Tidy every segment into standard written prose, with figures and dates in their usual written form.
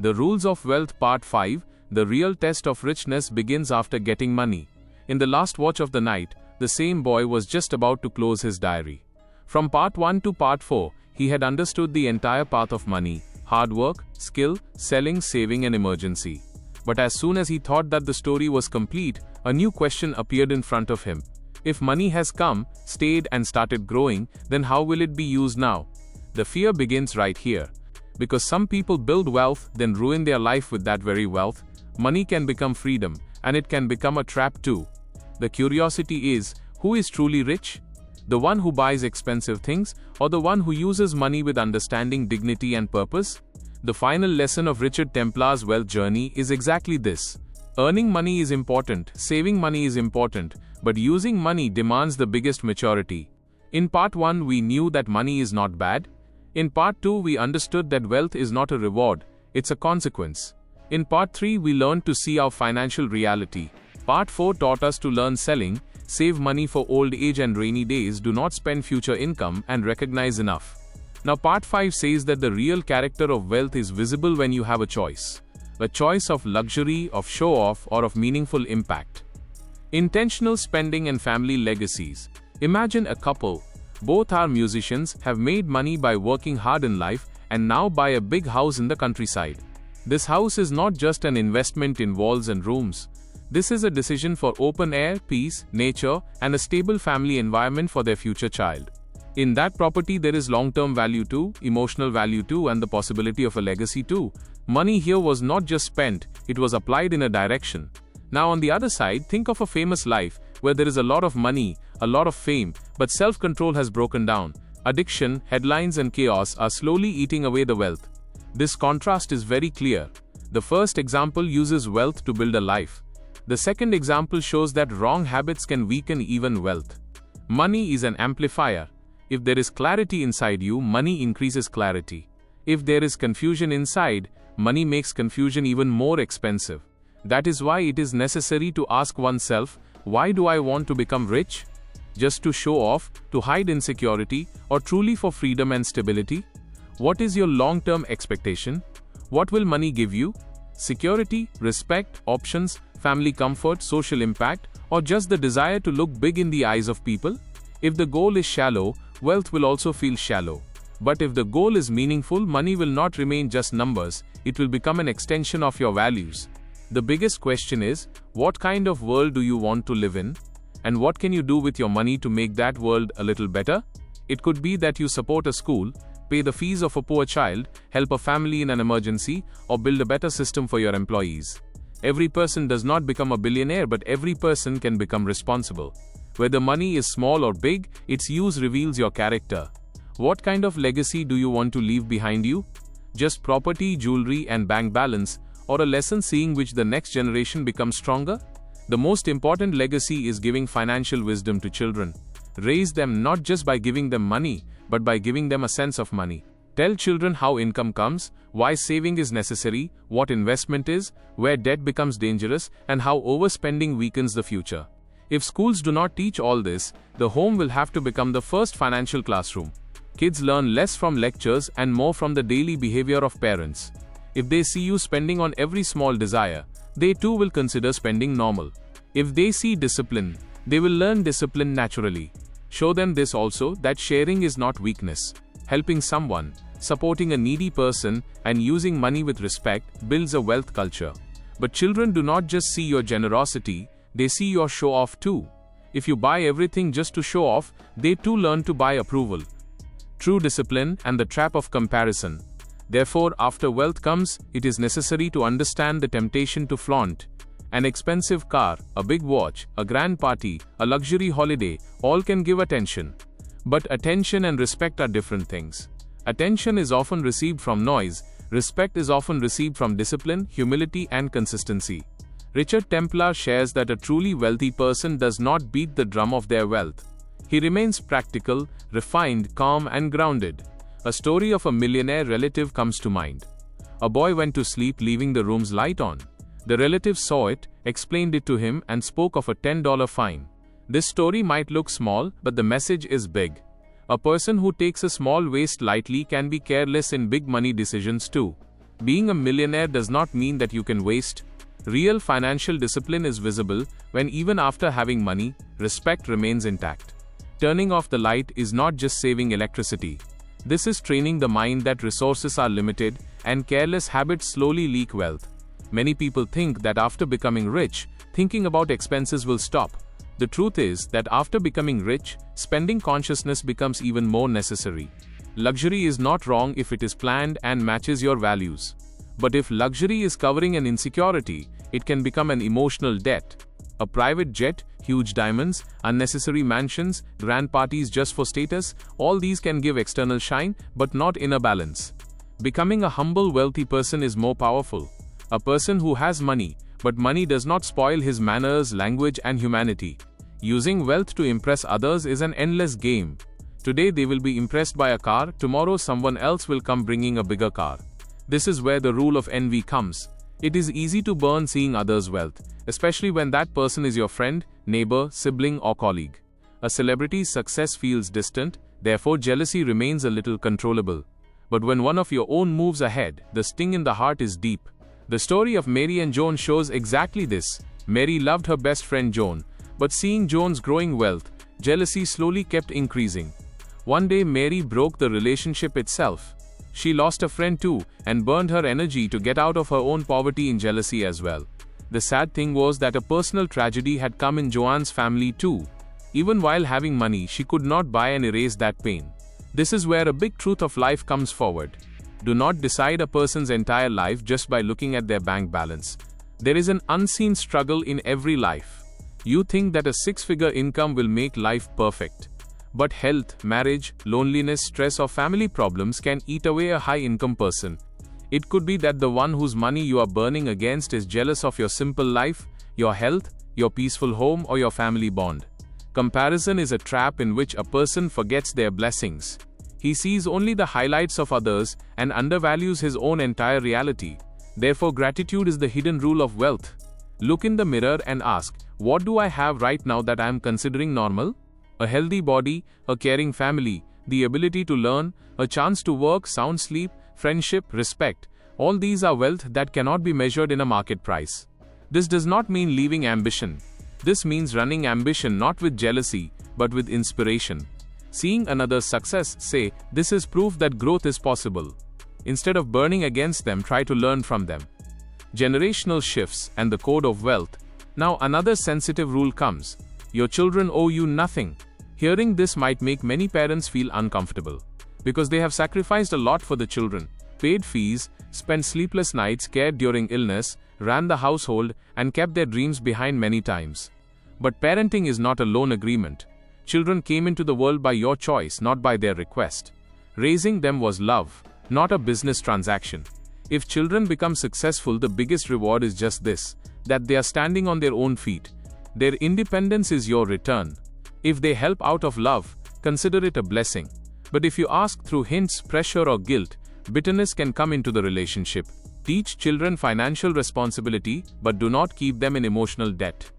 The Rules of Wealth Part 5. The real test of richness begins after getting money. In the last watch of the night, the same boy was just about to close his diary. From Part 1 to Part 4, he had understood the entire path of money, hard work, skill, selling, saving and emergency. But as soon as he thought that the story was complete, a new question appeared in front of him. If money has come, stayed and started growing, then how will it be used now? The fear begins right here. Because some people build wealth, then ruin their life with that very wealth. Money can become freedom, and it can become a trap too. The curiosity is, who is truly rich? The one who buys expensive things, or the one who uses money with understanding, dignity and purpose? The final lesson of Richard Templar's wealth journey is exactly this. Earning money is important, saving money is important, but using money demands the biggest maturity. In Part 1 we knew that money is not bad. In Part 2 we understood that wealth is not a reward, it's a consequence. In Part 3 we learned to see our financial reality. Part 4 taught us to learn selling, save money for old age and rainy days, do not spend future income and recognize enough. Now Part 5 says that the real character of wealth is visible when you have a choice. A choice of luxury, of show-off or of meaningful impact. Intentional spending and family legacies. Imagine a couple. Both are musicians, have made money by working hard in life, and now buy a big house in the countryside. This house is not just an investment in walls and rooms. This is a decision for open air, peace, nature, and a stable family environment for their future child. In that property there is long-term value too, emotional value too, and the possibility of a legacy too. Money here was not just spent, it was applied in a direction. Now on the other side, think of a famous life, where there is a lot of money, a lot of fame, but self-control has broken down. Addiction, headlines and chaos are slowly eating away the wealth. This contrast is very clear. The first example uses wealth to build a life. The second example shows that wrong habits can weaken even wealth. Money is an amplifier. If there is clarity inside you, money increases clarity. If there is confusion inside, money makes confusion even more expensive. That is why it is necessary to ask oneself, why do I want to become rich? Just to show off, to hide insecurity, or truly for freedom and stability? What is your long-term expectation? What will money give you? Security, respect, options, family comfort, social impact, or just the desire to look big in the eyes of people? If the goal is shallow, wealth will also feel shallow. But if the goal is meaningful, money will not remain just numbers, it will become an extension of your values. The biggest question is, what kind of world do you want to live in? And what can you do with your money to make that world a little better? It could be that you support a school, pay the fees of a poor child, help a family in an emergency, or build a better system for your employees. Every person does not become a billionaire, but every person can become responsible. Whether money is small or big, its use reveals your character. What kind of legacy do you want to leave behind you? Just property, jewelry, and bank balance, or a lesson seeing which the next generation becomes stronger? The most important legacy is giving financial wisdom to children. Raise them not just by giving them money, but by giving them a sense of money. Tell children how income comes, why saving is necessary, what investment is, where debt becomes dangerous, and how overspending weakens the future. If schools do not teach all this, the home will have to become the first financial classroom. Kids learn less from lectures and more from the daily behavior of parents. If they see you spending on every small desire, they too will consider spending normal. If they see discipline, they will learn discipline naturally. Show them this also, that sharing is not weakness. Helping someone, supporting a needy person, and using money with respect builds a wealth culture. But children do not just see your generosity, they see your show-off too. If you buy everything just to show off, they too learn to buy approval. True discipline and the trap of comparison. Therefore, after wealth comes, it is necessary to understand the temptation to flaunt. An expensive car, a big watch, a grand party, a luxury holiday, all can give attention. But attention and respect are different things. Attention is often received from noise, respect is often received from discipline, humility and consistency. Richard Templar shares that a truly wealthy person does not beat the drum of their wealth. He remains practical, refined, calm and grounded. A story of a millionaire relative comes to mind. A boy went to sleep leaving the room's light on. The relative saw it, explained it to him and spoke of a $10 fine. This story might look small, but the message is big. A person who takes a small waste lightly can be careless in big money decisions too. Being a millionaire does not mean that you can waste. Real financial discipline is visible when even after having money, respect remains intact. Turning off the light is not just saving electricity. This is training the mind that resources are limited and careless habits slowly leak wealth. Many people think that after becoming rich, thinking about expenses will stop. The truth is that after becoming rich, spending consciousness becomes even more necessary. Luxury is not wrong if it is planned and matches your values. But if luxury is covering an insecurity, it can become an emotional debt. A private jet, huge diamonds, unnecessary mansions, grand parties just for status, all these can give external shine, but not inner balance. Becoming a humble, wealthy person is more powerful. A person who has money, but money does not spoil his manners, language, and humanity. Using wealth to impress others is an endless game. Today they will be impressed by a car, tomorrow someone else will come bringing a bigger car. This is where the rule of envy comes. It is easy to burn seeing others' wealth, especially when that person is your friend, neighbor, sibling, or colleague. A celebrity's success feels distant, therefore jealousy remains a little controllable. But when one of your own moves ahead, the sting in the heart is deep. The story of Mary and Joan shows exactly this. Mary loved her best friend Joan, but seeing Joan's growing wealth, jealousy slowly kept increasing. One day Mary broke the relationship itself. She lost a friend too, and burned her energy to get out of her own poverty in jealousy as well. The sad thing was that a personal tragedy had come in Joan's family too. Even while having money, she could not buy and erase that pain. This is where a big truth of life comes forward. Do not decide a person's entire life just by looking at their bank balance. There is an unseen struggle in every life. You think that a six-figure income will make life perfect. But health, marriage, loneliness, stress, or family problems can eat away a high-income person. It could be that the one whose money you are burning against is jealous of your simple life, your health, your peaceful home, or your family bond. Comparison is a trap in which a person forgets their blessings. He sees only the highlights of others and undervalues his own entire reality. Therefore, gratitude is the hidden rule of wealth. Look in the mirror and ask, what do I have right now that I am considering normal? A healthy body, a caring family, the ability to learn, a chance to work, sound sleep, friendship, respect. All these are wealth that cannot be measured in a market price. This does not mean leaving ambition. This means running ambition not with jealousy, but with inspiration. Seeing another's success, say, this is proof that growth is possible. Instead of burning against them, try to learn from them. Generational shifts and the code of wealth. Now another sensitive rule comes. Your children owe you nothing. Hearing this might make many parents feel uncomfortable, because they have sacrificed a lot for the children, paid fees, spent sleepless nights, cared during illness, ran the household, and kept their dreams behind many times. But parenting is not a loan agreement. Children came into the world by your choice, not by their request. Raising them was love, not a business transaction. If children become successful, the biggest reward is just this, that they are standing on their own feet. Their independence is your return. If they help out of love, consider it a blessing. But if you ask through hints, pressure, or guilt, bitterness can come into the relationship. Teach children financial responsibility, but do not keep them in emotional debt.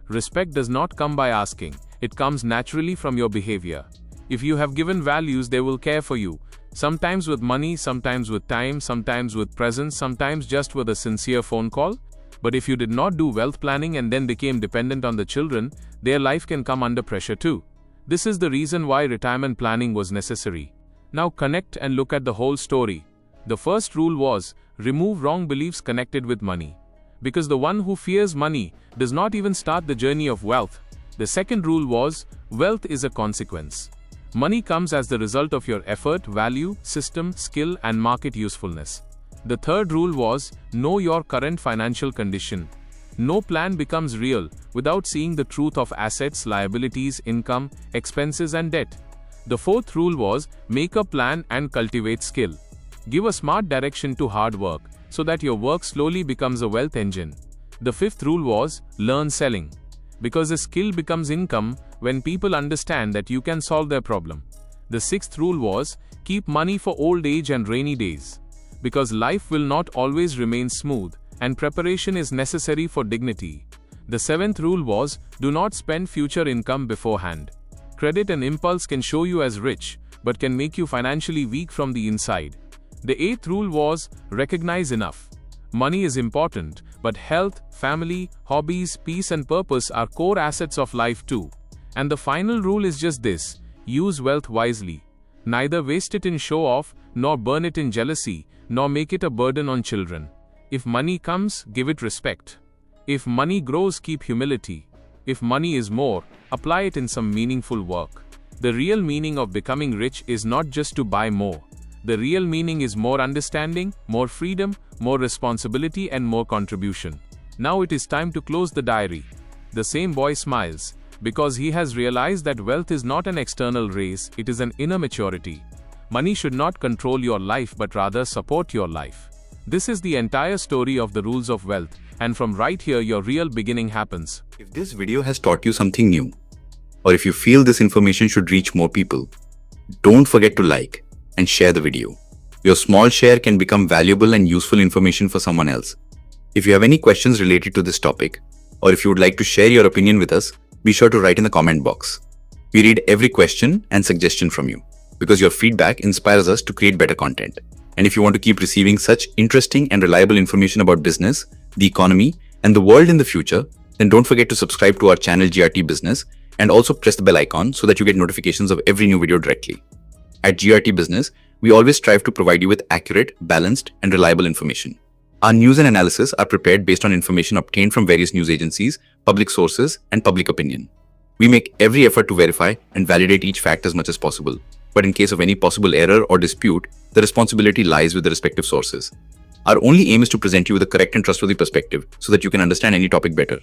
Respect does not come by asking, it comes naturally from your behavior. If you have given values, they will care for you. Sometimes with money, sometimes with time, sometimes with presence, sometimes just with a sincere phone call. But if you did not do wealth planning and then became dependent on the children, their life can come under pressure too. This is the reason why retirement planning was necessary. Now connect and look at the whole story. The first rule was, remove wrong beliefs connected with money. Because the one who fears money does not even start the journey of wealth. The second rule was, wealth is a consequence. Money comes as the result of your effort, value, system, skill, and market usefulness. The third rule was, know your current financial condition. No plan becomes real without seeing the truth of assets, liabilities, income, expenses, and debt. The fourth rule was, make a plan and cultivate skill. Give a smart direction to hard work so that your work slowly becomes a wealth engine. The fifth rule was, learn selling. Because a skill becomes income when people understand that you can solve their problem. The sixth rule was, keep money for old age and rainy days. Because life will not always remain smooth, and preparation is necessary for dignity. The seventh rule was, do not spend future income beforehand. Credit and impulse can show you as rich, but can make you financially weak from the inside. The 8th rule was, recognize enough. Money is important, but health, family, hobbies, peace and purpose are core assets of life too. And the final rule is just this, use wealth wisely. Neither waste it in show-off, nor burn it in jealousy, nor make it a burden on children. If money comes, give it respect. If money grows, keep humility. If money is more, apply it in some meaningful work. The real meaning of becoming rich is not just to buy more. The real meaning is more understanding, more freedom, more responsibility and more contribution. Now it is time to close the diary. The same boy smiles, because he has realized that wealth is not an external race, it is an inner maturity. Money should not control your life but rather support your life. This is the entire story of the rules of wealth, and from right here your real beginning happens. If this video has taught you something new, or if you feel this information should reach more people, don't forget to like and share the video. Your small share can become valuable and useful information for someone else. If you have any questions related to this topic, or if you would like to share your opinion with us, be sure to write in the comment box. We read every question and suggestion from you, because your feedback inspires us to create better content. And if you want to keep receiving such interesting and reliable information about business, the economy, and the world in the future, then don't forget to subscribe to our channel GRT Business and also press the bell icon so that you get notifications of every new video directly. At GRT Business, we always strive to provide you with accurate, balanced, and reliable information. Our news and analysis are prepared based on information obtained from various news agencies, public sources, and public opinion. We make every effort to verify and validate each fact as much as possible, but in case of any possible error or dispute, the responsibility lies with the respective sources. Our only aim is to present you with a correct and trustworthy perspective so that you can understand any topic better.